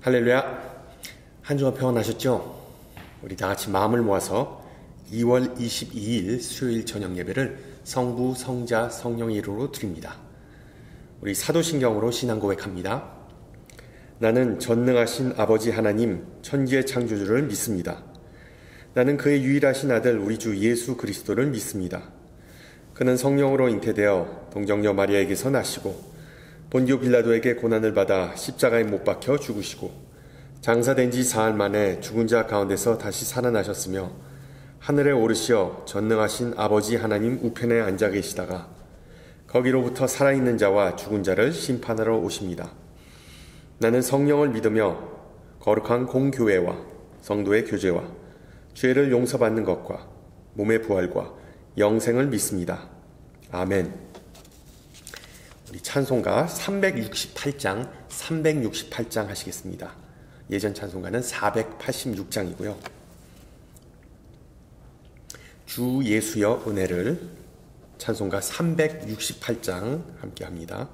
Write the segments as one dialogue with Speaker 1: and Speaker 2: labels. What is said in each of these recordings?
Speaker 1: 할렐루야. 한 주간 평안하셨죠? 우리 다 같이 마음을 모아서 2월 22일 수요일 저녁 예배를 성부, 성자, 성령의 이름으로 드립니다. 우리 사도신경으로 신앙 고백합니다. 나는 전능하신 아버지 하나님 천지의 창조주를 믿습니다. 나는 그의 유일하신 아들 우리 주 예수 그리스도를 믿습니다. 그는 성령으로 잉태되어 동정녀 마리아에게서 나시고 본디오 빌라도에게 고난을 받아 십자가에 못 박혀 죽으시고 장사된 지 사흘 만에 죽은 자 가운데서 다시 살아나셨으며 하늘에 오르시어 전능하신 아버지 하나님 우편에 앉아 계시다가 거기로부터 살아있는 자와 죽은 자를 심판하러 오십니다. 나는 성령을 믿으며 거룩한 공교회와 성도의 교제와 죄를 용서받는 것과 몸의 부활과 영생을 믿습니다. 아멘. 우리 찬송가 368장 하시겠습니다. 예전 찬송가는 486장이고요. 주 예수여 은혜를 찬송가 368장 함께 합니다.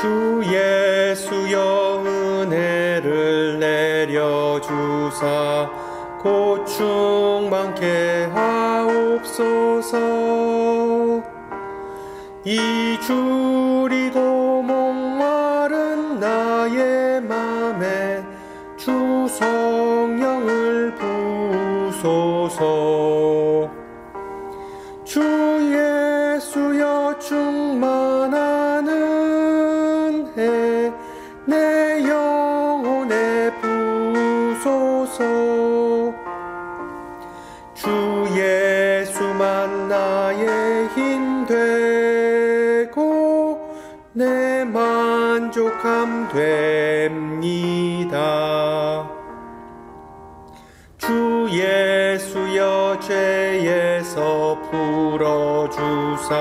Speaker 1: 주 예수여 은혜를 내려주사 고충 많게 하옵소서. 이 줄이고 목마른 나의 맘에 주 성령을 부소서. 주 예수여 충만하는 내 영혼에 부소서. 주 예수만 나의 힘 되고 내 만족함 됩니다. 주 예수여 죄에서 풀어주사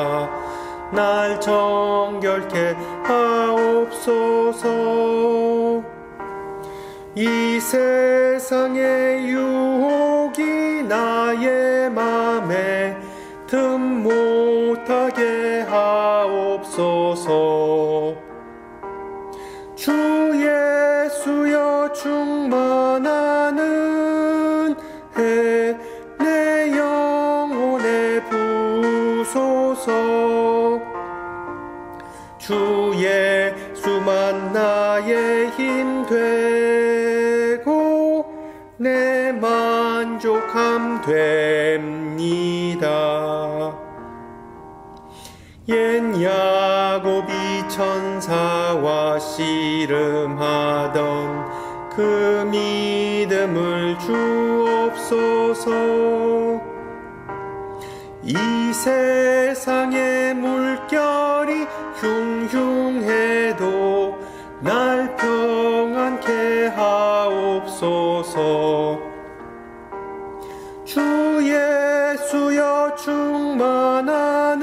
Speaker 1: 날 정결케 하옵소서. 이 세상의 유혹이 나의 맘에 틈 못하게 하옵소서. 주 예수여 충만하는 내 영혼에 부소서. 주 예수만 나의 힘 되고 내 만족함 됩니다. 옛 야곱이 천사와 씨름하던 그 믿음을 주옵소서. 이 세상의 물결이 흉흉해도 날 평안케 하옵소서. 주 예수여 충만하는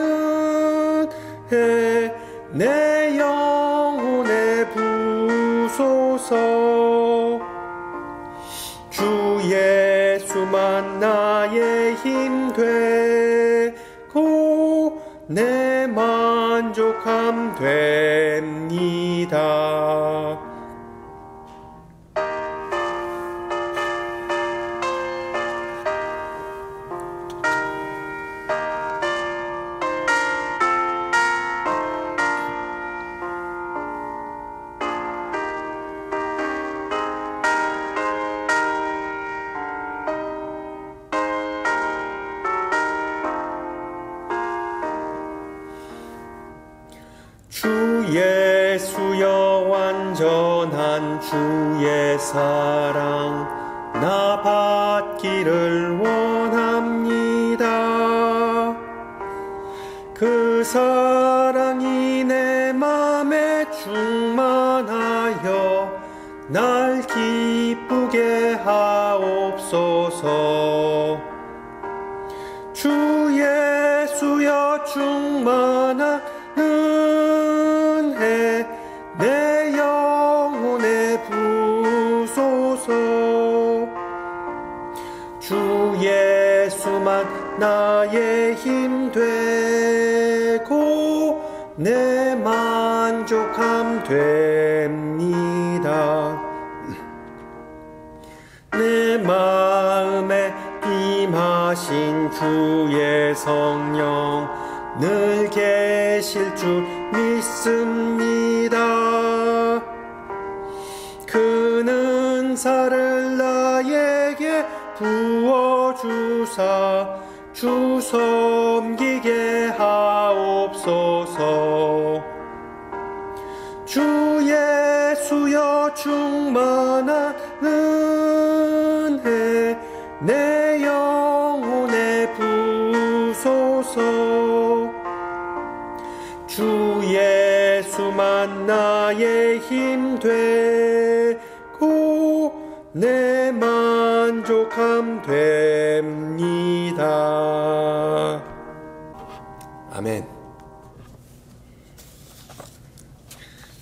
Speaker 1: 내 영혼에 부소서. 주 예수만 나의 힘 되고 내 만족함 됩니다. 주 예수여 완전한 주의 사랑 나 받기를 원합니다. 그 사랑이 내 맘에 충만하여 날 기쁘게 하옵소서. 주 예수여 충만한 내 만족함 됩니다. 내 마음에 임하신 주의 성령 늘 계실 줄 믿습니다. 그는 은사를 나에게 부어주사 주 섬기게 하옵소서. 주 예수여 충만한 은혜 내 영혼에 부소서. 주 예수만 나의 힘 되고 내 만족함 됩니다. 아멘.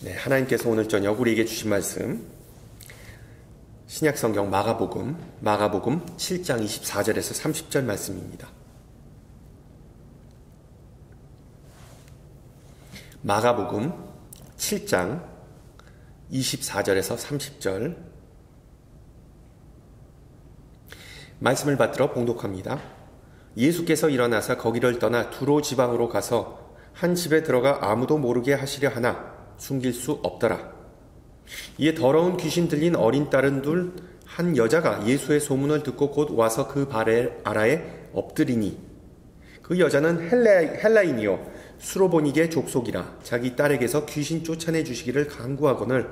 Speaker 1: 네, 하나님께서 오늘 저녁 우리에게 주신 말씀 신약성경 마가복음 7장 24절에서 30절 말씀입니다. 마가복음 7장 24절에서 30절 말씀을 받들어 봉독합니다. 예수께서 일어나사 거기를 떠나 두로 지방으로 가서 한 집에 들어가 아무도 모르게 하시려 하나 숨길 수 없더라. 이에 더러운 귀신 들린 어린 딸은 둘 한 여자가 예수의 소문을 듣고 곧 와서 그 발 아래에 엎드리니 그 여자는 헬라인이요 수로보니게 족속이라 자기 딸에게서 귀신 쫓아내 주시기를 간구하거늘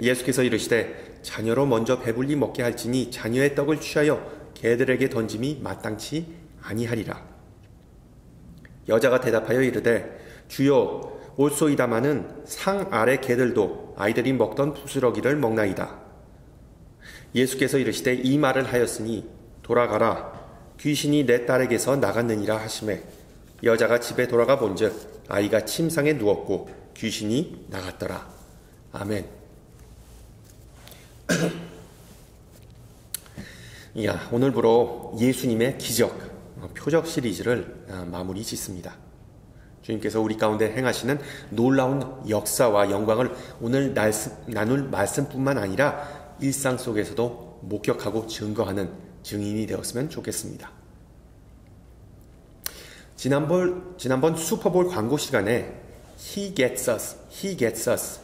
Speaker 1: 예수께서 이르시되 자녀로 먼저 배불리 먹게 할지니 자녀의 떡을 취하여 개들에게 던짐이 마땅치 아니하리라. 여자가 대답하여 이르되 주여 올소이다마는 상 아래 개들도 아이들이 먹던 부스러기를 먹나이다. 예수께서 이르시되 이 말을 하였으니 돌아가라 귀신이 내 딸에게서 나갔느니라 하시매 여자가 집에 돌아가 본즉 아이가 침상에 누웠고 귀신이 나갔더라. 아멘. 이야, 오늘부로 예수님의 기적, 표적 시리즈를 마무리 짓습니다. 주님께서 우리 가운데 행하시는 놀라운 역사와 영광을 오늘 나눌 말씀뿐만 아니라 일상 속에서도 목격하고 증거하는 증인이 되었으면 좋겠습니다. 지난번 슈퍼볼 광고 시간에 He gets us, He gets us,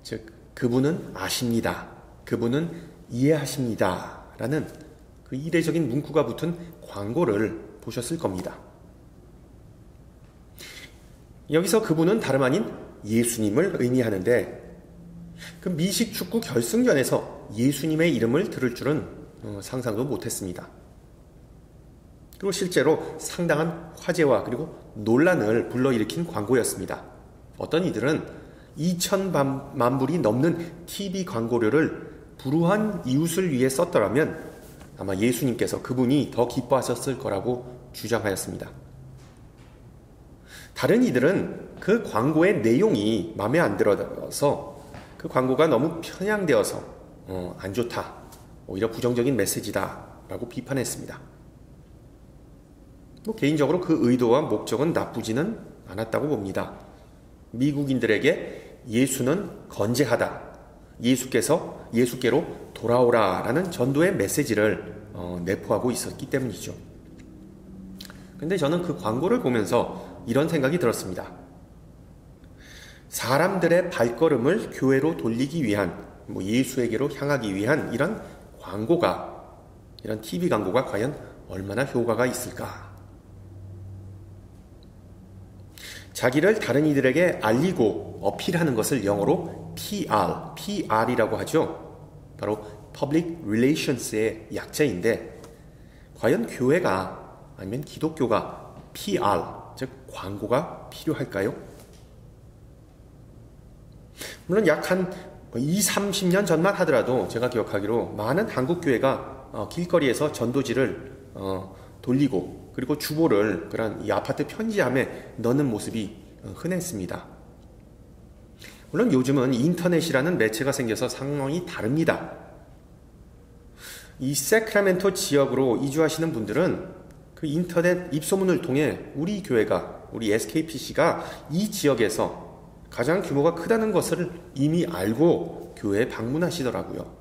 Speaker 1: 즉 그분은 아십니다, 그분은 이해하십니다 라는 그 이례적인 문구가 붙은 광고를 보셨을 겁니다. 여기서 그분은 다름 아닌 예수님을 의미하는데 그 미식 축구 결승전에서 예수님의 이름을 들을 줄은 상상도 못했습니다. 그리고 실제로 상당한 화제와 그리고 논란을 불러일으킨 광고였습니다. 어떤 이들은 2,000만 불이 넘는 TV 광고료를 불우한 이웃을 위해 썼더라면 아마 예수님께서 그분이 더 기뻐하셨을 거라고 주장하였습니다. 다른 이들은 그 광고의 내용이 마음에 안 들어서 그 광고가 너무 편향되어서 안 좋다, 오히려 부정적인 메시지다 라고 비판했습니다. 개인적으로 그 의도와 목적은 나쁘지는 않았다고 봅니다. 미국인들에게 예수는 건재하다, 예수께로 돌아오라 라는 전도의 메시지를 내포하고 있었기 때문이죠. 근데 저는 그 광고를 보면서 이런 생각이 들었습니다. 사람들의 발걸음을 교회로 돌리기 위한, 예수에게로 향하기 위한 이런 TV 광고가 과연 얼마나 효과가 있을까? 자기를 다른 이들에게 알리고 어필하는 것을 영어로 PR이라고 하죠. 바로 Public Relations의 약자인데 과연 교회가 아니면 기독교가 PR, 즉 광고가 필요할까요? 물론 약 한 20-30년 전만 하더라도 제가 기억하기로 많은 한국교회가 길거리에서 전도지를 돌리고 그리고 주보를 그런 이 아파트 편지함에 넣는 모습이 흔했습니다. 물론 요즘은 인터넷이라는 매체가 생겨서 상황이 다릅니다. 이 세크라멘토 지역으로 이주하시는 분들은 그 인터넷 입소문을 통해 우리 교회가, 우리 SKPC가 이 지역에서 가장 규모가 크다는 것을 이미 알고 교회에 방문하시더라고요.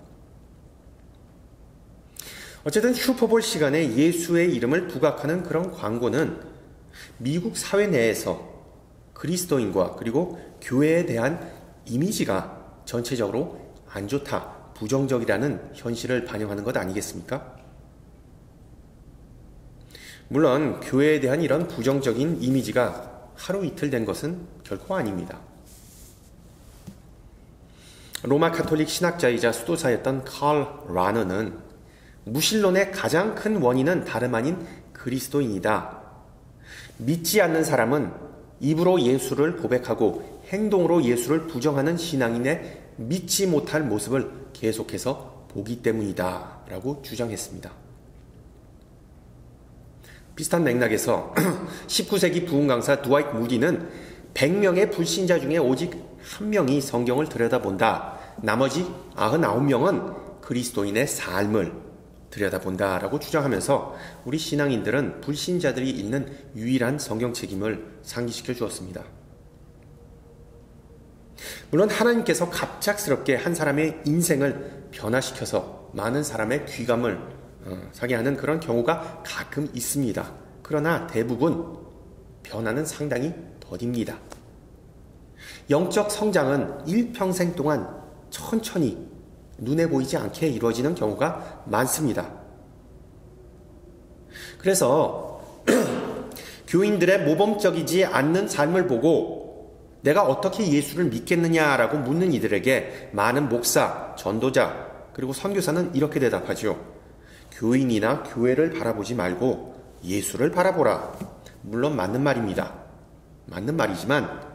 Speaker 1: 어쨌든 슈퍼볼 시간에 예수의 이름을 부각하는 그런 광고는 미국 사회 내에서 그리스도인과 그리고 교회에 대한 이미지가 전체적으로 안 좋다, 부정적이라는 현실을 반영하는 것 아니겠습니까? 물론 교회에 대한 이런 부정적인 이미지가 하루 이틀 된 것은 결코 아닙니다. 로마 가톨릭 신학자이자 수도사였던 칼 라너는 무신론의 가장 큰 원인은 다름 아닌 그리스도인이다. 믿지 않는 사람은 입으로 예수를 고백하고 행동으로 예수를 부정하는 신앙인의 믿지 못할 모습을 계속해서 보기 때문이다 라고 주장했습니다. 비슷한 맥락에서 19세기 부흥 강사 드와이트 무디는 100명의 불신자 중에 오직 1명이 성경을 들여다본다. 나머지 99명은 그리스도인의 삶을 들여다본다라고 주장하면서 우리 신앙인들은 불신자들이 읽는 유일한 성경 책임을 상기시켜 주었습니다. 물론 하나님께서 갑작스럽게 한 사람의 인생을 변화시켜서 많은 사람의 귀감을 사게 하는 그런 경우가 가끔 있습니다. 그러나 대부분 변화는 상당히 더딥니다. 영적 성장은 일평생 동안 천천히 눈에 보이지 않게 이루어지는 경우가 많습니다. 그래서 교인들의 모범적이지 않는 삶을 보고 내가 어떻게 예수를 믿겠느냐라고 묻는 이들에게 많은 목사, 전도자, 그리고 선교사는 이렇게 대답하죠. 교인이나 교회를 바라보지 말고 예수를 바라보라. 물론 맞는 말입니다. 맞는 말이지만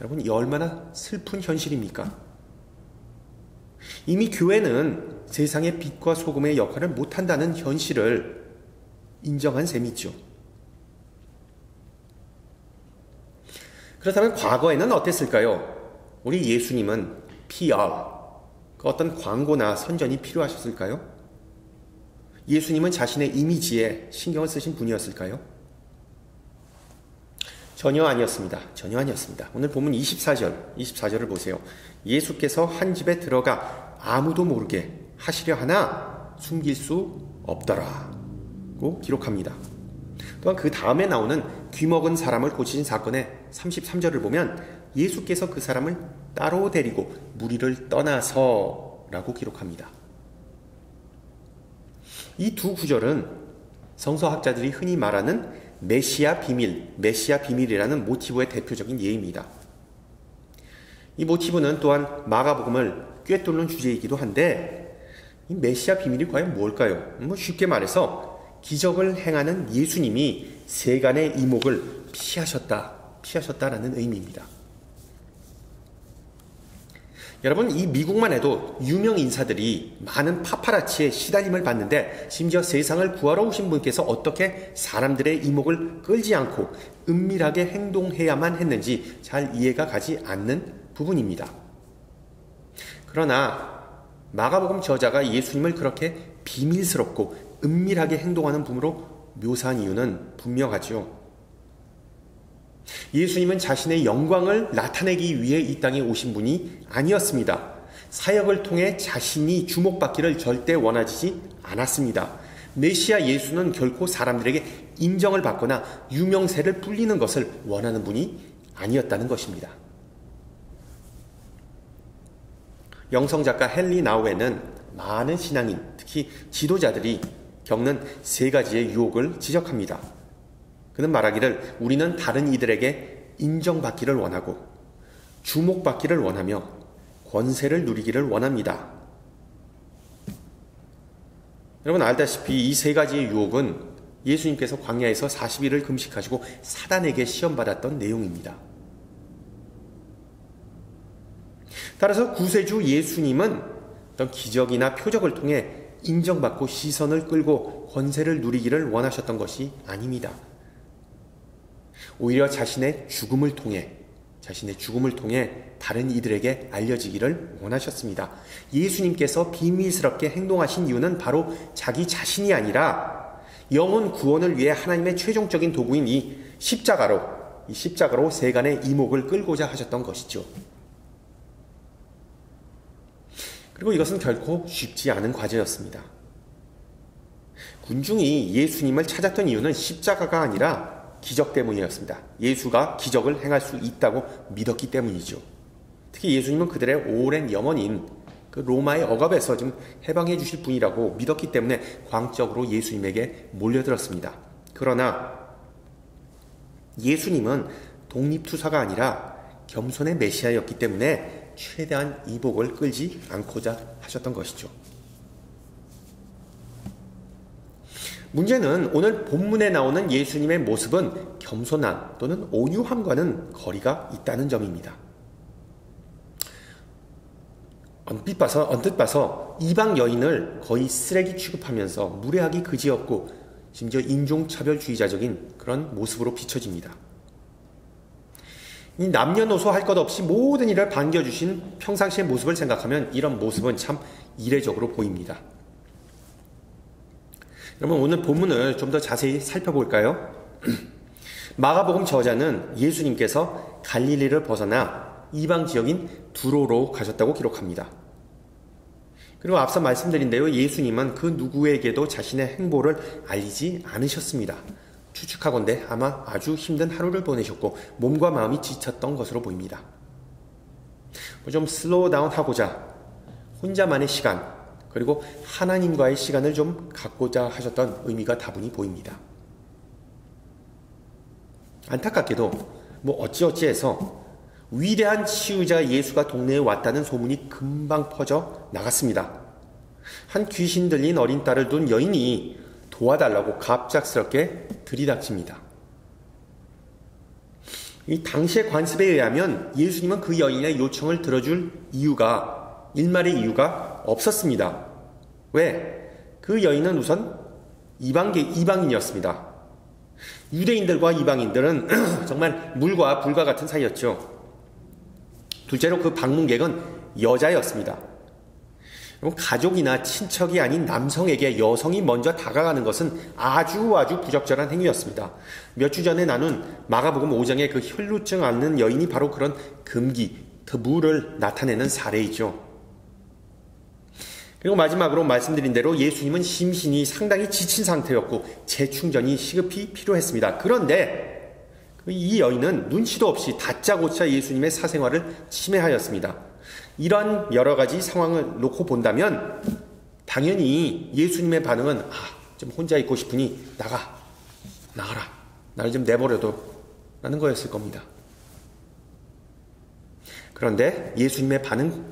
Speaker 1: 여러분, 이 얼마나 슬픈 현실입니까? 이미 교회는 세상의 빛과 소금의 역할을 못한다는 현실을 인정한 셈이죠. 그렇다면 과거에는 어땠을까요? 우리 예수님은 PR, 그 어떤 광고나 선전이 필요하셨을까요? 예수님은 자신의 이미지에 신경을 쓰신 분이었을까요? 전혀 아니었습니다. 전혀 아니었습니다. 오늘 본문 24절을 보세요. 예수께서 한 집에 들어가 아무도 모르게 하시려 하나 숨길 수 없더라고 기록합니다. 또한 그 다음에 나오는 귀먹은 사람을 고치신 사건의 33절을 보면 예수께서 그 사람을 따로 데리고 무리를 떠나서 라고 기록합니다. 이 두 구절은 성서학자들이 흔히 말하는 메시아 비밀이라는 모티브의 대표적인 예입니다. 이 모티브는 또한 마가복음을 꿰뚫는 주제이기도 한데 이 메시아 비밀이 과연 뭘까요? 쉽게 말해서 기적을 행하는 예수님이 세간의 이목을 피하셨다라는 의미입니다. 여러분, 이 미국만 해도 유명 인사들이 많은 파파라치에 시달림을 받는데 심지어 세상을 구하러 오신 분께서 어떻게 사람들의 이목을 끌지 않고 은밀하게 행동해야만 했는지 잘 이해가 가지 않는 부분입니다. 그러나 마가복음 저자가 예수님을 그렇게 비밀스럽고 은밀하게 행동하는 분으로 묘사한 이유는 분명하죠. 예수님은 자신의 영광을 나타내기 위해 이 땅에 오신 분이 아니었습니다. 사역을 통해 자신이 주목받기를 절대 원하지 않았습니다. 메시아 예수는 결코 사람들에게 인정을 받거나 유명세를 불리는 것을 원하는 분이 아니었다는 것입니다. 영성작가 헨리 나우에는 많은 신앙인, 특히 지도자들이 겪는 세 가지의 유혹을 지적합니다. 그는 말하기를 우리는 다른 이들에게 인정받기를 원하고 주목받기를 원하며 권세를 누리기를 원합니다. 여러분 알다시피 이 세 가지의 유혹은 예수님께서 광야에서 40일을 금식하시고 사단에게 시험받았던 내용입니다. 따라서 구세주 예수님은 어떤 기적이나 표적을 통해 인정받고 시선을 끌고 권세를 누리기를 원하셨던 것이 아닙니다. 오히려 자신의 죽음을 통해 다른 이들에게 알려지기를 원하셨습니다. 예수님께서 비밀스럽게 행동하신 이유는 바로 자기 자신이 아니라 영혼 구원을 위해 하나님의 최종적인 도구인 이 십자가로 세간의 이목을 끌고자 하셨던 것이죠. 그리고 이것은 결코 쉽지 않은 과제였습니다. 군중이 예수님을 찾았던 이유는 십자가가 아니라 기적 때문이었습니다. 예수가 기적을 행할 수 있다고 믿었기 때문이죠. 특히 예수님은 그들의 오랜 염원인 그 로마의 억압에서 좀 해방해 주실 분이라고 믿었기 때문에 광적으로 예수님에게 몰려들었습니다. 그러나 예수님은 독립투사가 아니라 겸손의 메시아였기 때문에 최대한 이목을 끌지 않고자 하셨던 것이죠. 문제는 오늘 본문에 나오는 예수님의 모습은 겸손함 또는 온유함과는 거리가 있다는 점입니다. 언뜻 봐서 이방 여인을 거의 쓰레기 취급하면서 무례하기 그지없고 심지어 인종차별주의자적인 그런 모습으로 비춰집니다. 이 남녀노소 할 것 없이 모든 일을 반겨주신 평상시의 모습을 생각하면 이런 모습은 참 이례적으로 보입니다. 여러분, 오늘 본문을 좀 더 자세히 살펴볼까요? 마가복음 저자는 예수님께서 갈릴리를 벗어나 이방 지역인 두로로 가셨다고 기록합니다. 그리고 앞서 말씀드린 대로 예수님은 그 누구에게도 자신의 행보를 알리지 않으셨습니다. 추측하건대 아마 아주 힘든 하루를 보내셨고 몸과 마음이 지쳤던 것으로 보입니다. 좀 슬로우 다운 하고자 혼자만의 시간, 그리고 하나님과의 시간을 좀 갖고자 하셨던 의미가 다분히 보입니다. 안타깝게도 어찌어찌해서 위대한 치유자 예수가 동네에 왔다는 소문이 금방 퍼져 나갔습니다. 한 귀신 들린 어린 딸을 둔 여인이 도와달라고 갑작스럽게 들이닥칩니다. 이 당시의 관습에 의하면 예수님은 그 여인의 요청을 들어줄 일말의 이유가 없었습니다. 왜? 그 여인은 우선 이방인이었습니다. 유대인들과 이방인들은 정말 물과 불과 같은 사이였죠. 둘째로 그 방문객은 여자였습니다. 가족이나 친척이 아닌 남성에게 여성이 먼저 다가가는 것은 아주 부적절한 행위였습니다. 몇 주 전에 나눈 마가복음 5장의 그 혈루증 앓는 여인이 바로 그런 금기, 터부를 나타내는 사례이죠. 그리고 마지막으로 말씀드린 대로 예수님은 심신이 상당히 지친 상태였고 재충전이 시급히 필요했습니다. 그런데 이 여인은 눈치도 없이 다짜고짜 예수님의 사생활을 침해하였습니다. 이런 여러 가지 상황을 놓고 본다면 당연히 예수님의 반응은 좀 혼자 있고 싶으니 나가라. 나를 좀 내버려둬 라는 거였을 겁니다. 그런데 예수님의 반응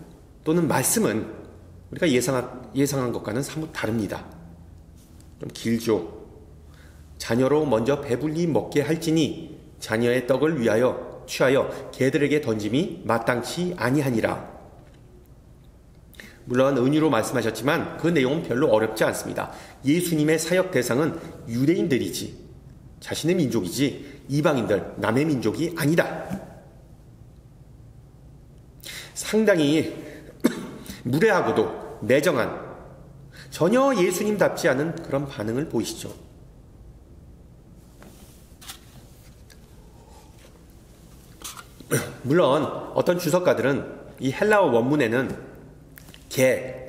Speaker 1: 또는 말씀은 우리가 예상한 것과는 사뭇 다릅니다. 좀 길죠. 자녀로 먼저 배불리 먹게 할지니 자녀의 떡을 취하여 개들에게 던짐이 마땅치 아니하니라. 물론 은유로 말씀하셨지만 그 내용은 별로 어렵지 않습니다. 예수님의 사역 대상은 유대인들이지 자신의 민족이지 이방인들, 남의 민족이 아니다. 상당히 무례하고도 매정한, 전혀 예수님답지 않은 그런 반응을 보이시죠. 물론 어떤 주석가들은 이 헬라어 원문에는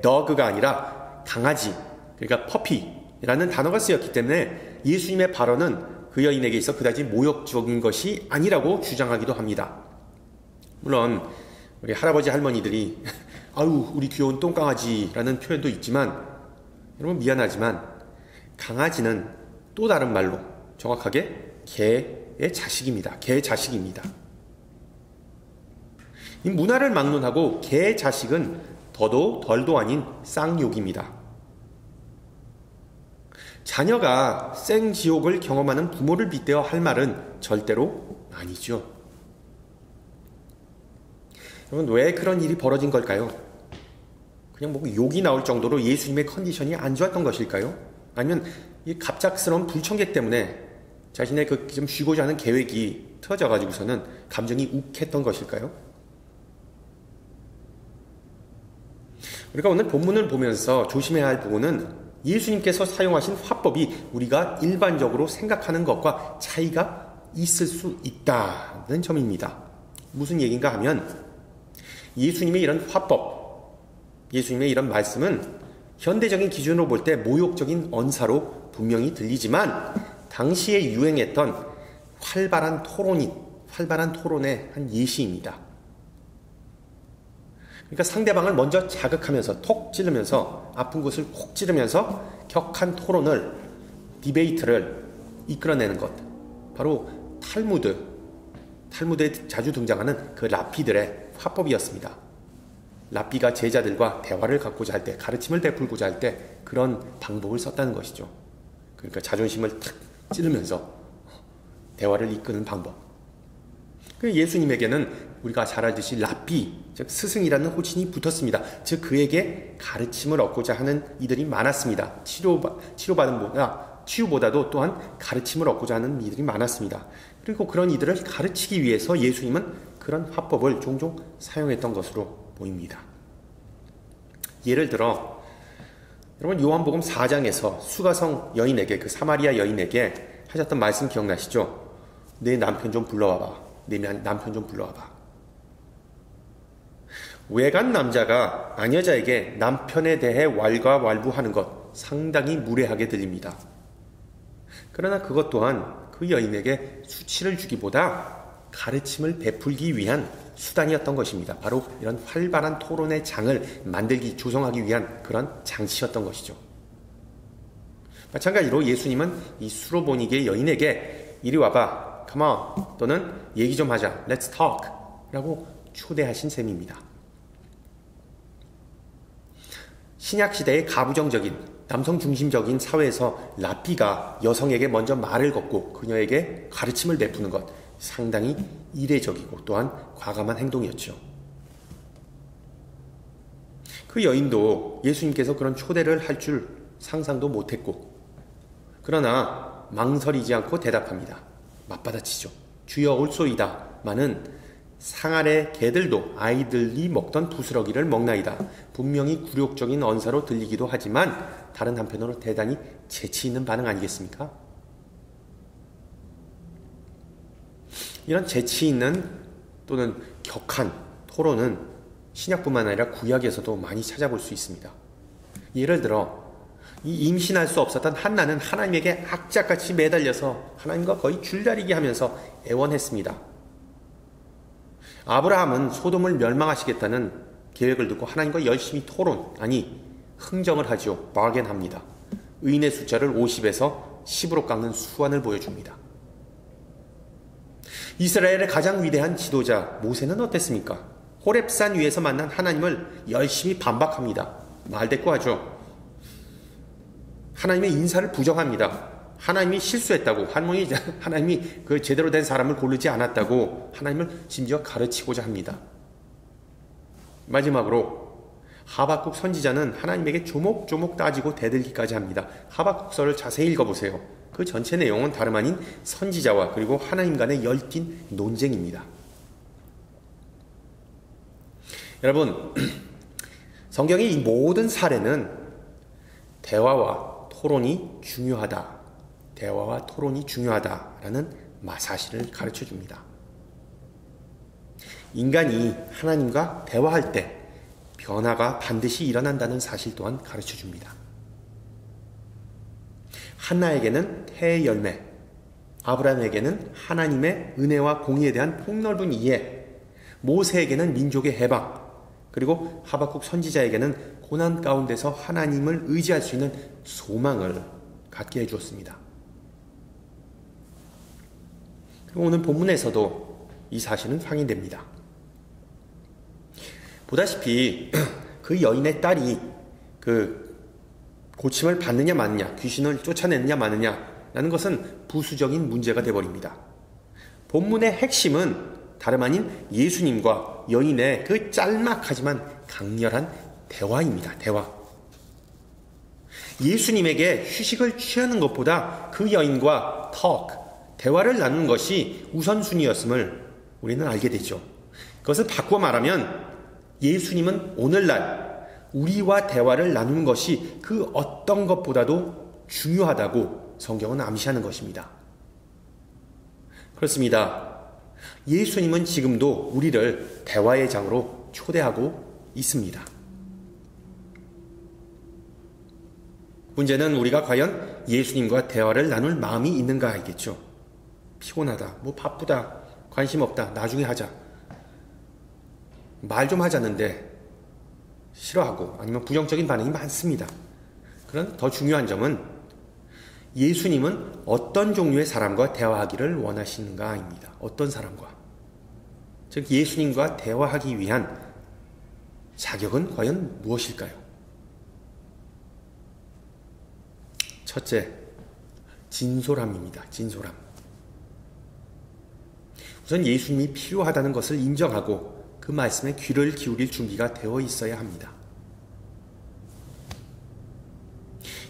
Speaker 1: dog가 아니라 강아지, 그러니까 퍼피라는 단어가 쓰였기 때문에 예수님의 발언은 그 여인에게 있어 그다지 모욕적인 것이 아니라고 주장하기도 합니다. 물론 우리 할아버지 할머니들이 아유 우리 귀여운 똥강아지라는 표현도 있지만 여러분 미안하지만 강아지는 또 다른 말로 정확하게 개의 자식입니다. 개의 자식입니다. 이 문화를 막론하고 개의 자식은 더도 덜도 아닌 쌍욕입니다. 자녀가 생지옥을 경험하는 부모를 빗대어 할 말은 절대로 아니죠. 여러분 왜 그런 일이 벌어진 걸까요? 그냥 욕이 나올 정도로 예수님의 컨디션이 안 좋았던 것일까요? 아니면 이 갑작스러운 불청객 때문에 자신의 그 좀 쉬고자 하는 계획이 틀어져 가지고서는 감정이 욱했던 것일까요? 우리가 오늘 본문을 보면서 조심해야 할 부분은 예수님께서 사용하신 화법이 우리가 일반적으로 생각하는 것과 차이가 있을 수 있다는 점입니다. 무슨 얘기인가 하면 예수님의 이런 화법, 예수님의 이런 말씀은 현대적인 기준으로 볼 때 모욕적인 언사로 분명히 들리지만 당시에 유행했던 활발한 토론의 한 예시입니다. 그러니까 상대방을 먼저 자극하면서 톡 찌르면서 아픈 곳을 콕 찌르면서 격한 토론을 디베이트를 이끌어내는 것, 바로 탈무드에 자주 등장하는 그 랍비들의 화법이었습니다. 랍비가 제자들과 대화를 갖고자 할 때, 가르침을 베풀고자 할 때 그런 방법을 썼다는 것이죠. 그러니까 자존심을 탁 찌르면서 대화를 이끄는 방법. 예수님에게는 우리가 잘 알듯이 랍비, 즉 스승이라는 호칭이 붙었습니다. 즉 그에게 가르침을 얻고자 하는 이들이 많았습니다. 치유보다도 또한 가르침을 얻고자 하는 이들이 많았습니다. 그리고 그런 이들을 가르치기 위해서 예수님은 그런 화법을 종종 사용했던 것으로 보입니다. 예를 들어 여러분 요한복음 4장에서 수가성 여인에게, 그 사마리아 여인에게 하셨던 말씀 기억나시죠? 내 남편 좀 불러와봐. 외간 남자가 아녀자에게 남편에 대해 왈가왈부하는 것 상당히 무례하게 들립니다. 그러나 그것 또한 그 여인에게 수치를 주기보다 가르침을 베풀기 위한 수단이었던 것입니다. 바로 이런 활발한 토론의 장을 조성하기 위한 그런 장치였던 것이죠. 마찬가지로 예수님은 이 수로보니게 여인에게 이리 와봐, come on, 또는 얘기 좀 하자, let's talk 라고 초대하신 셈입니다. 신약시대의 가부정적인, 남성 중심적인 사회에서 랍비가 여성에게 먼저 말을 걸고 그녀에게 가르침을 베푸는 것, 상당히 이례적이고 또한 과감한 행동이었죠. 그 여인도 예수님께서 그런 초대를 할 줄 상상도 못했고, 그러나 망설이지 않고 대답합니다. 맞받아치죠. 주여 올소이다마는 상 아래 개들도 아이들이 먹던 부스러기를 먹나이다. 분명히 굴욕적인 언사로 들리기도 하지만 다른 한편으로 대단히 재치 있는 반응 아니겠습니까? 이런 재치 있는 또는 격한 토론은 신약뿐만 아니라 구약에서도 많이 찾아볼 수 있습니다. 예를 들어 이 임신할 수 없었던 한나는 하나님에게 악착같이 매달려서 하나님과 거의 줄다리기 하면서 애원했습니다. 아브라함은 소돔을 멸망하시겠다는 계획을 듣고 하나님과 열심히 흥정을 하죠. 바겐합니다. 의인의 숫자를 50에서 10으로 깎는 수완을 보여줍니다. 이스라엘의 가장 위대한 지도자 모세는 어땠습니까? 호렙산 위에서 만난 하나님을 열심히 반박합니다. 말대꾸하죠. 하나님의 인사를 부정합니다. 하나님이 실수했다고, 하나님이 그 제대로 된 사람을 고르지 않았다고 하나님을 심지어 가르치고자 합니다. 마지막으로 하박국 선지자는 하나님에게 조목조목 따지고 대들기까지 합니다. 하박국서를 자세히 읽어보세요. 그 전체 내용은 다름 아닌 선지자와 그리고 하나님 간의 열띤 논쟁입니다. 여러분, 성경의 이 모든 사례는 대화와 토론이 중요하다라는 사실을 가르쳐줍니다. 인간이 하나님과 대화할 때 변화가 반드시 일어난다는 사실 또한 가르쳐줍니다. 한나에게는 태의 열매, 아브라함에게는 하나님의 은혜와 공의에 대한 폭넓은 이해, 모세에게는 민족의 해방, 그리고 하박국 선지자에게는 고난 가운데서 하나님을 의지할 수 있는 소망을 갖게 해주었습니다. 그리고 오늘 본문에서도 이 사실은 확인됩니다. 보다시피 그 여인의 딸이 그 고침을 받느냐 마느냐, 귀신을 쫓아내느냐 마느냐라는 것은 부수적인 문제가 되어버립니다. 본문의 핵심은 다름 아닌 예수님과 여인의 그 짤막하지만 강렬한 대화입니다. 대화. 예수님에게 휴식을 취하는 것보다 그 여인과 대화를 나누는 것이 우선순위였음을 우리는 알게 되죠. 그것을 바꾸어 말하면 예수님은 오늘날 우리와 대화를 나누는 것이 그 어떤 것보다도 중요하다고 성경은 암시하는 것입니다. 그렇습니다. 예수님은 지금도 우리를 대화의 장으로 초대하고 있습니다. 문제는 우리가 과연 예수님과 대화를 나눌 마음이 있는가이겠죠. 피곤하다, 바쁘다, 관심 없다, 나중에 하자. 말 좀 하자는데 싫어하고 아니면 부정적인 반응이 많습니다. 그런 더 중요한 점은 예수님은 어떤 종류의 사람과 대화하기를 원하시는가입니다. 어떤 사람과. 즉 예수님과 대화하기 위한 자격은 과연 무엇일까요? 첫째, 진솔함입니다. 진솔함. 우선 예수님이 필요하다는 것을 인정하고 그 말씀에 귀를 기울일 준비가 되어 있어야 합니다.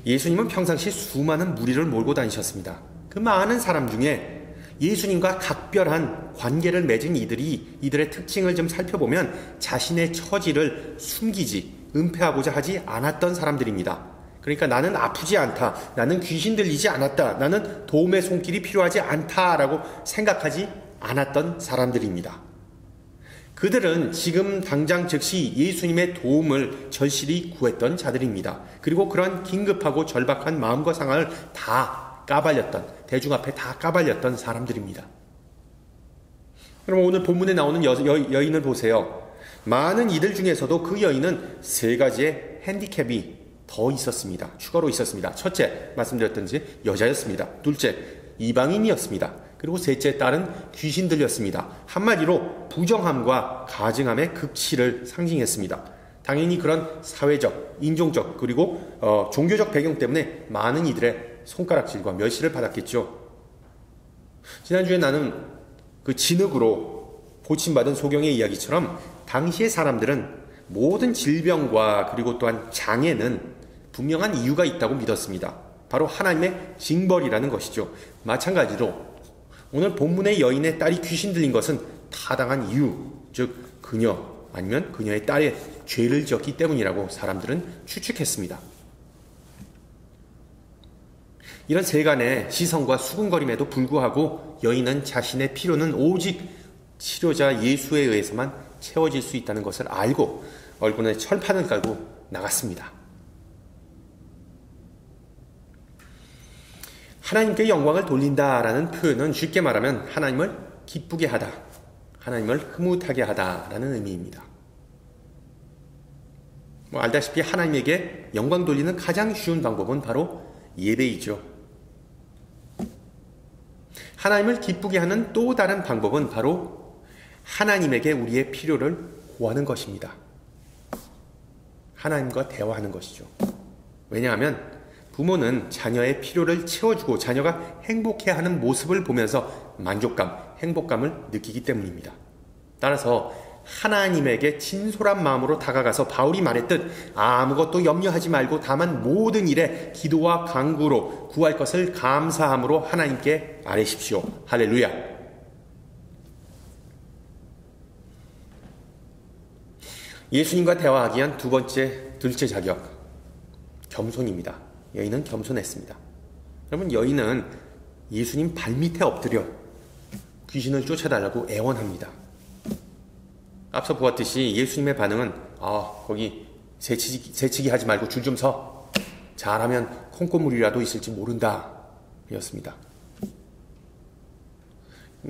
Speaker 1: 예수님은 평상시 수많은 무리를 몰고 다니셨습니다. 그 많은 사람 중에 예수님과 각별한 관계를 맺은 이들의 특징을 좀 살펴보면 자신의 처지를 숨기지, 은폐하고자 하지 않았던 사람들입니다. 그러니까 나는 아프지 않다, 나는 귀신 들리지 않았다, 나는 도움의 손길이 필요하지 않다라고 생각하지 않았던 사람들입니다. 그들은 지금 당장 즉시 예수님의 도움을 절실히 구했던 자들입니다. 그리고 그런 긴급하고 절박한 마음과 상황을 다 까발렸던, 대중 앞에 다 까발렸던 사람들입니다. 그럼 오늘 본문에 나오는 여인을 보세요. 많은 이들 중에서도 그 여인은 세 가지의 핸디캡이 더 있었습니다. 추가로 있었습니다. 첫째, 말씀드렸던지 여자였습니다. 둘째, 이방인이었습니다. 그리고 셋째, 딸은 귀신 들렸습니다. 한마디로 부정함과 가증함의 극치를 상징했습니다. 당연히 그런 사회적, 인종적, 그리고 종교적 배경 때문에 많은 이들의 손가락질과 멸시를 받았겠죠. 지난주에 나는 그 진흙으로 고침받은 소경의 이야기처럼 당시의 사람들은 모든 질병과 그리고 또한 장애는 분명한 이유가 있다고 믿었습니다. 바로 하나님의 징벌이라는 것이죠. 마찬가지로 오늘 본문의 여인의 딸이 귀신 들린 것은 타당한 이유, 즉 그녀 아니면 그녀의 딸의 죄를 지었기 때문이라고 사람들은 추측했습니다. 이런 세간의 시선과 수군거림에도 불구하고 여인은 자신의 필요는 오직 치료자 예수에 의해서만 채워질 수 있다는 것을 알고 얼굴에 철판을 깔고 나갔습니다. 하나님께 영광을 돌린다라는 표현은 쉽게 말하면 하나님을 기쁘게 하다, 하나님을 흐뭇하게 하다라는 의미입니다. 알다시피 하나님에게 영광 돌리는 가장 쉬운 방법은 바로 예배이죠. 하나님을 기쁘게 하는 또 다른 방법은 바로 하나님에게 우리의 필요를 구하는 것입니다. 하나님과 대화하는 것이죠. 왜냐하면 부모는 자녀의 필요를 채워주고 자녀가 행복해하는 모습을 보면서 만족감, 행복감을 느끼기 때문입니다. 따라서 하나님에게 진솔한 마음으로 다가가서 바울이 말했듯 아무것도 염려하지 말고 다만 모든 일에 기도와 간구로 구할 것을 감사함으로 하나님께 아뢰십시오. 할렐루야. 예수님과 대화하기 위한 둘째 자격, 겸손입니다. 여인은 겸손했습니다. 여러분, 여인은 예수님 발밑에 엎드려 귀신을 쫓아달라고 애원합니다. 앞서 보았듯이 예수님의 반응은 거기 새치기 하지 말고 줄 좀 서. 잘하면 콩고물이라도 있을지 모른다 였습니다.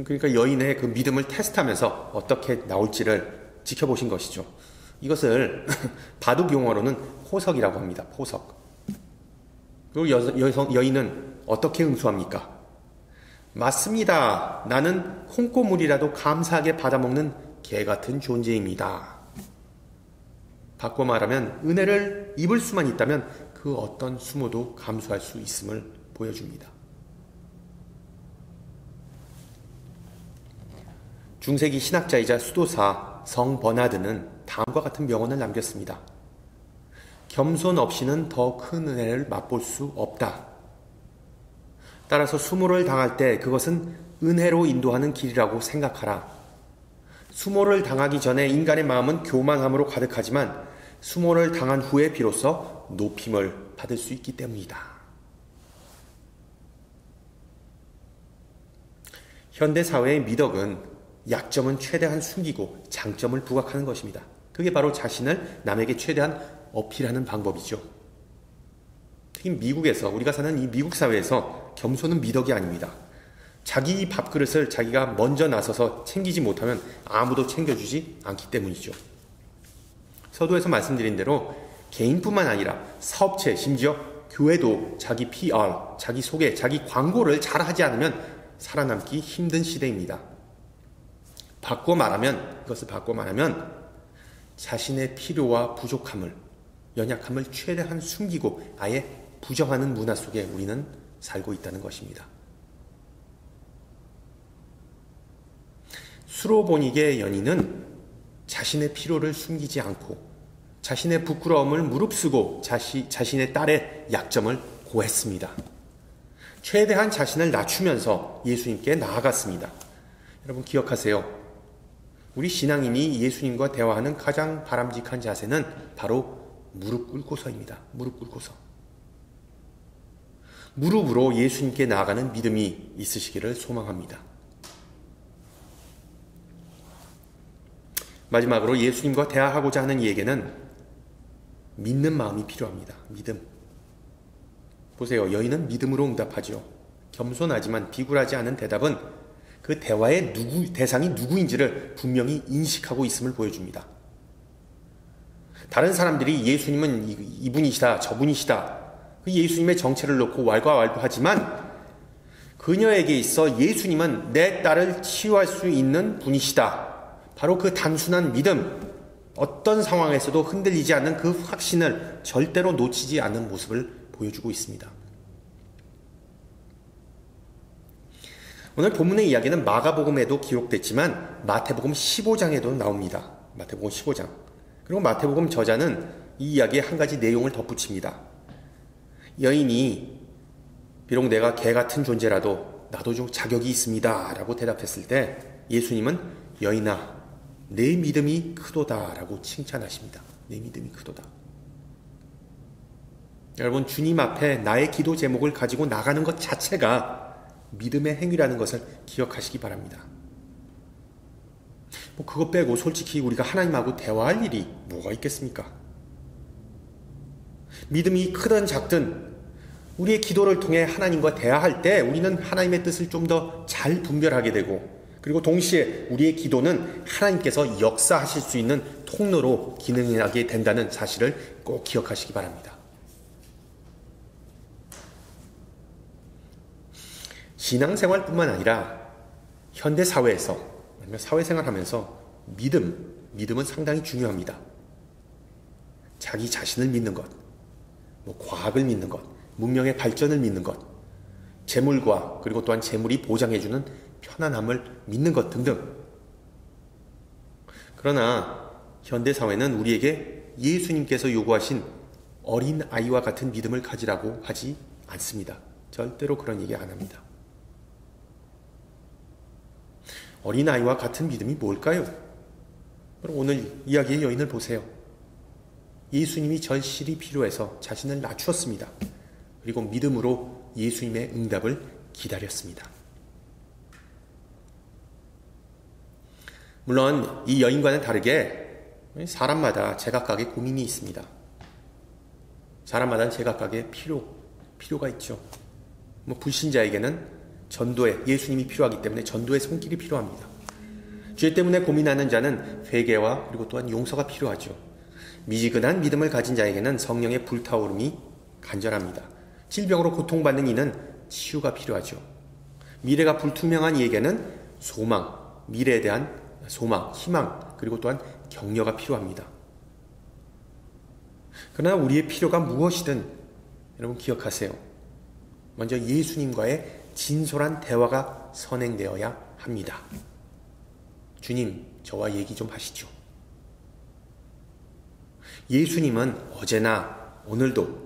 Speaker 1: 그러니까 여인의 그 믿음을 테스트하면서 어떻게 나올지를 지켜보신 것이죠. 이것을 바둑 용어로는 호석이라고 합니다. 호석. 그리고 여인은 어떻게 응수합니까? 맞습니다. 나는 콩고물이라도 감사하게 받아먹는 개같은 존재입니다. 바꿔 말하면 은혜를 입을 수만 있다면 그 어떤 수모도 감수할 수 있음을 보여줍니다. 중세기 신학자이자 수도사 성 버나드는 다음과 같은 명언을 남겼습니다. 겸손 없이는 더 큰 은혜를 맛볼 수 없다. 따라서 수모를 당할 때 그것은 은혜로 인도하는 길이라고 생각하라. 수모를 당하기 전에 인간의 마음은 교만함으로 가득하지만 수모를 당한 후에 비로소 높임을 받을 수 있기 때문이다. 현대사회의 미덕은 약점은 최대한 숨기고 장점을 부각하는 것입니다. 그게 바로 자신을 남에게 최대한 어필하는 방법이죠. 특히 미국에서, 우리가 사는 이 미국 사회에서 겸손은 미덕이 아닙니다. 자기 밥그릇을 자기가 먼저 나서서 챙기지 못하면 아무도 챙겨주지 않기 때문이죠. 서두에서 말씀드린 대로 개인뿐만 아니라 사업체, 심지어 교회도 자기 PR, 자기 소개, 자기 광고를 잘 하지 않으면 살아남기 힘든 시대입니다. 이것을 바꿔 말하면 자신의 필요와 부족함을, 연약함을 최대한 숨기고 아예 부정하는 문화 속에 우리는 살고 있다는 것입니다. 수로보니게 연인은 자신의 필요를 숨기지 않고 자신의 부끄러움을 무릅쓰고 자신의 딸의 약점을 고했습니다. 최대한 자신을 낮추면서 예수님께 나아갔습니다. 여러분 기억하세요. 우리 신앙인이 예수님과 대화하는 가장 바람직한 자세는 바로 무릎 꿇고서입니다. 무릎 꿇고서. 무릎으로 예수님께 나아가는 믿음이 있으시기를 소망합니다. 마지막으로 예수님과 대화하고자 하는 이에게는 믿는 마음이 필요합니다. 믿음. 보세요. 여인은 믿음으로 응답하죠. 겸손하지만 비굴하지 않은 대답은 그 대화의 대상이 누구인지를 분명히 인식하고 있음을 보여줍니다. 다른 사람들이 예수님은 이분이시다, 저분이시다, 그 예수님의 정체를 놓고 왈가왈부하지만 그녀에게 있어 예수님은 내 딸을 치유할 수 있는 분이시다. 바로 그 단순한 믿음, 어떤 상황에서도 흔들리지 않는 그 확신을 절대로 놓치지 않는 모습을 보여주고 있습니다. 오늘 본문의 이야기는 마가복음에도 기록됐지만 마태복음 15장에도 나옵니다. 마태복음 15장. 그리고 마태복음 저자는 이 이야기에 한 가지 내용을 덧붙입니다. 여인이 비록 내가 개 같은 존재라도 나도 좀 자격이 있습니다 라고 대답했을 때 예수님은 여인아 내 믿음이 크도다 라고 칭찬하십니다. 내 믿음이 크도다. 여러분 주님 앞에 나의 기도 제목을 가지고 나가는 것 자체가 믿음의 행위라는 것을 기억하시기 바랍니다. 그것 빼고 솔직히 우리가 하나님하고 대화할 일이 뭐가 있겠습니까? 믿음이 크든 작든 우리의 기도를 통해 하나님과 대화할 때 우리는 하나님의 뜻을 좀 더 잘 분별하게 되고 그리고 동시에 우리의 기도는 하나님께서 역사하실 수 있는 통로로 기능하게 된다는 사실을 꼭 기억하시기 바랍니다. 신앙생활뿐만 아니라 현대사회에서 아니면 사회생활하면서 믿음은 상당히 중요합니다. 자기 자신을 믿는 것, 과학을 믿는 것, 문명의 발전을 믿는 것, 재물과 그리고 또한 재물이 보장해주는 편안함을 믿는 것 등등. 그러나 현대사회는 우리에게 예수님께서 요구하신 어린 아이와 같은 믿음을 가지라고 하지 않습니다. 절대로 그런 얘기 안 합니다. 어린아이와 같은 믿음이 뭘까요? 그럼 오늘 이야기의 여인을 보세요. 예수님이 절실히 필요해서 자신을 낮추었습니다. 그리고 믿음으로 예수님의 응답을 기다렸습니다. 물론 이 여인과는 다르게 사람마다 제각각의 고민이 있습니다. 사람마다 제각각의 필요가 있죠. 불신자에게는 전도에 예수님이 필요하기 때문에 전도의 손길이 필요합니다. 죄 때문에 고민하는 자는 회개와 그리고 또한 용서가 필요하죠. 미지근한 믿음을 가진 자에게는 성령의 불타오름이 간절합니다. 질병으로 고통받는 이는 치유가 필요하죠. 미래가 불투명한 이에게는 소망, 미래에 대한 소망, 희망, 그리고 또한 격려가 필요합니다. 그러나 우리의 필요가 무엇이든 여러분 기억하세요. 먼저 예수님과의 진솔한 대화가 선행되어야 합니다. 주님, 저와 얘기 좀 하시죠. 예수님은 어제나 오늘도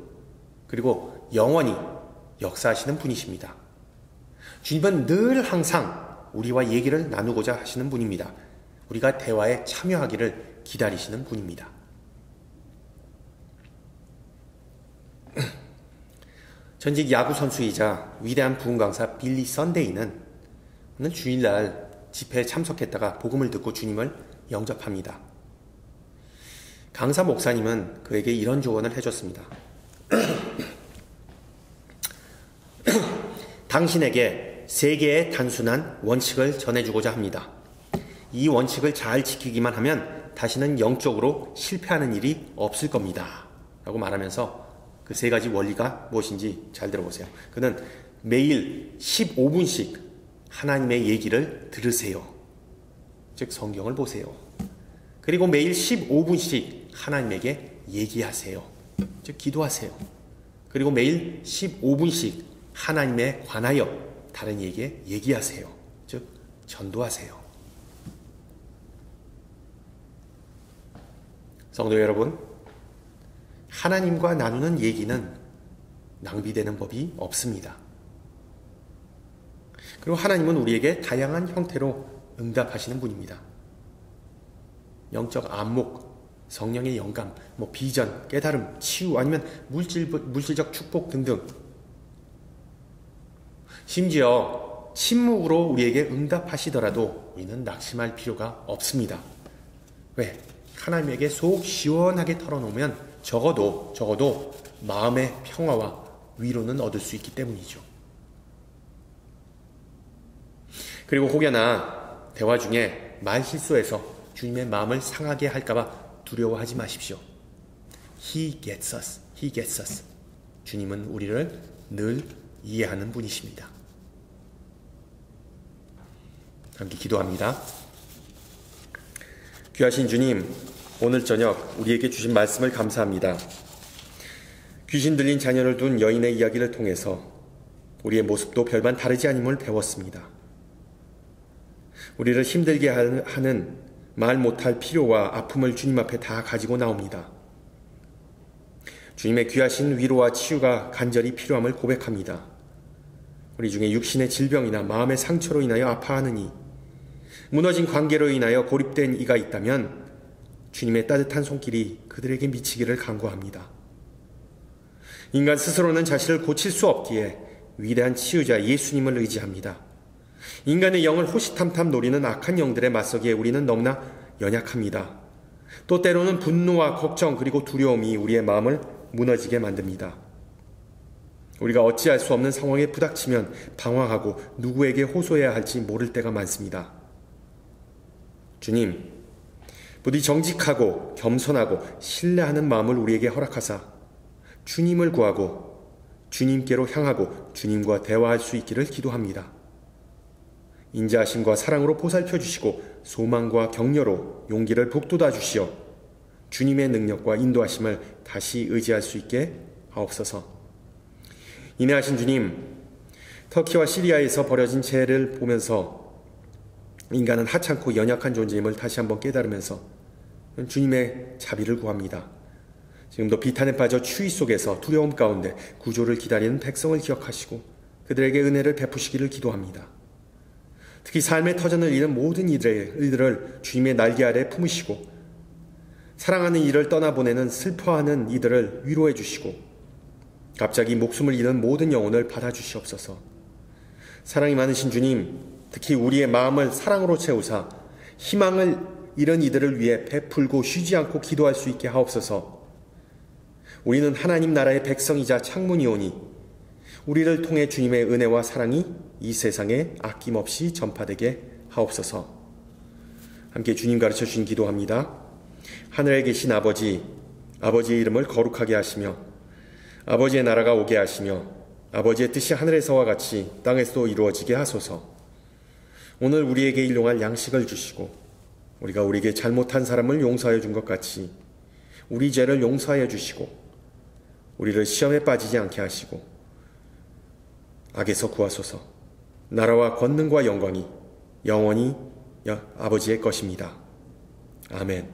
Speaker 1: 그리고 영원히 역사하시는 분이십니다. 주님은 늘 항상 우리와 얘기를 나누고자 하시는 분입니다. 우리가 대화에 참여하기를 기다리시는 분입니다. 전직 야구 선수이자 위대한 부흥 강사 빌리 선데이는 오늘 주일날 집회에 참석했다가 복음을 듣고 주님을 영접합니다. 강사 목사님은 그에게 이런 조언을 해줬습니다. 당신에게 세 개의 단순한 원칙을 전해주고자 합니다. 이 원칙을 잘 지키기만 하면 다시는 영적으로 실패하는 일이 없을 겁니다. 라고 말하면서 그 세 가지 원리가 무엇인지 잘 들어보세요. 그는 매일 15분씩 하나님의 얘기를 들으세요. 즉 성경을 보세요. 그리고 매일 15분씩 하나님에게 얘기하세요. 즉 기도하세요. 그리고 매일 15분씩 하나님에 관하여 다른 이에게 얘기하세요. 즉 전도하세요. 성도 여러분, 하나님과 나누는 얘기는 낭비되는 법이 없습니다. 그리고 하나님은 우리에게 다양한 형태로 응답하시는 분입니다. 영적 안목, 성령의 영감, 비전, 깨달음, 치유, 아니면 물질적 축복 등등. 심지어 침묵으로 우리에게 응답하시더라도 우리는 낙심할 필요가 없습니다. 왜? 하나님에게 속 시원하게 털어놓으면 적어도 마음의 평화와 위로는 얻을 수 있기 때문이죠. 그리고 혹여나 대화 중에 말 실수해서 주님의 마음을 상하게 할까봐 두려워하지 마십시오. He gets us. He gets us. 주님은 우리를 늘 이해하는 분이십니다. 함께 기도합니다. 귀하신 주님, 오늘 저녁 우리에게 주신 말씀을 감사합니다. 귀신 들린 자녀를 둔 여인의 이야기를 통해서 우리의 모습도 별반 다르지 않음을 배웠습니다. 우리를 힘들게 하는 말 못할 필요와 아픔을 주님 앞에 다 가지고 나옵니다. 주님의 귀하신 위로와 치유가 간절히 필요함을 고백합니다. 우리 중에 육신의 질병이나 마음의 상처로 인하여 아파하는 이, 무너진 관계로 인하여 고립된 이가 있다면 주님의 따뜻한 손길이 그들에게 미치기를 간구합니다. 인간 스스로는 자신을 고칠 수 없기에 위대한 치유자 예수님을 의지합니다. 인간의 영을 호시탐탐 노리는 악한 영들에 맞서기에 우리는 너무나 연약합니다. 또 때로는 분노와 걱정 그리고 두려움이 우리의 마음을 무너지게 만듭니다. 우리가 어찌할 수 없는 상황에 부닥치면 방황하고 누구에게 호소해야 할지 모를 때가 많습니다. 주님, 부디 정직하고 겸손하고 신뢰하는 마음을 우리에게 허락하사 주님을 구하고 주님께로 향하고 주님과 대화할 수 있기를 기도합니다. 인자하심과 사랑으로 보살펴 주시고 소망과 격려로 용기를 북돋아 주시어 주님의 능력과 인도하심을 다시 의지할 수 있게 하옵소서. 인내하신 주님, 터키와 시리아에서 벌어진 재해를 보면서 인간은 하찮고 연약한 존재임을 다시 한번 깨달으면서 주님의 자비를 구합니다. 지금도 비탄에 빠져 추위 속에서 두려움 가운데 구조를 기다리는 백성을 기억하시고 그들에게 은혜를 베푸시기를 기도합니다. 특히 삶의 터전을 잃은 모든 이들을 주님의 날개 아래 품으시고 사랑하는 이를 떠나보내는 슬퍼하는 이들을 위로해 주시고 갑자기 목숨을 잃은 모든 영혼을 받아주시옵소서. 사랑이 많으신 주님, 특히 우리의 마음을 사랑으로 채우사 희망을 잃은 이들을 위해 베풀고 쉬지 않고 기도할 수 있게 하옵소서. 우리는 하나님 나라의 백성이자 창문이오니 우리를 통해 주님의 은혜와 사랑이 이 세상에 아낌없이 전파되게 하옵소서. 함께 주님 가르쳐 주신 기도합니다. 하늘에 계신 아버지, 아버지의 이름을 거룩하게 하시며 아버지의 나라가 오게 하시며 아버지의 뜻이 하늘에서와 같이 땅에서도 이루어지게 하소서. 오늘 우리에게 일용할 양식을 주시고 우리가 우리에게 잘못한 사람을 용서하여 준 것 같이 우리 죄를 용서하여 주시고 우리를 시험에 빠지지 않게 하시고 악에서 구하소서. 나라와 권능과 영광이 영원히 아버지의 것입니다. 아멘.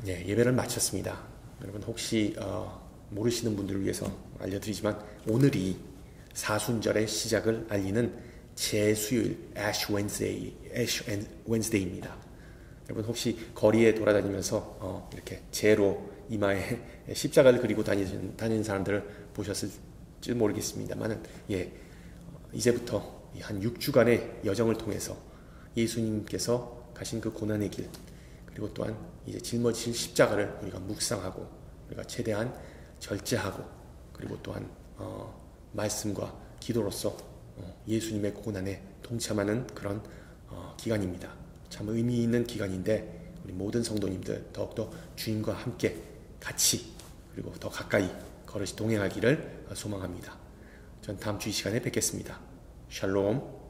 Speaker 1: 네, 예배를 마쳤습니다. 여러분 혹시 모르시는 분들을 위해서 알려드리지만 오늘이 사순절의 시작을 알리는 제수요일 Ash Wednesday입니다. 여러분 혹시 거리에 돌아다니면서 이렇게 재로 이마에 십자가를 그리고 다니는 사람들을 보셨을지 모르겠습니다만은, 이제부터 한 6주간의 여정을 통해서 예수님께서 가신 그 고난의 길, 그리고 또한 이제 짊어지실 십자가를 우리가 묵상하고, 우리가 최대한 절제하고, 그리고 또한 말씀과 기도로서 예수님의 고난에 동참하는 그런 기간입니다. 참 의미 있는 기간인데, 우리 모든 성도님들 더욱더 주님과 함께 같이, 그리고 더 가까이 걸으시 동행하기를 소망합니다. 전 다음 주 이 시간에 뵙겠습니다. 샬롬.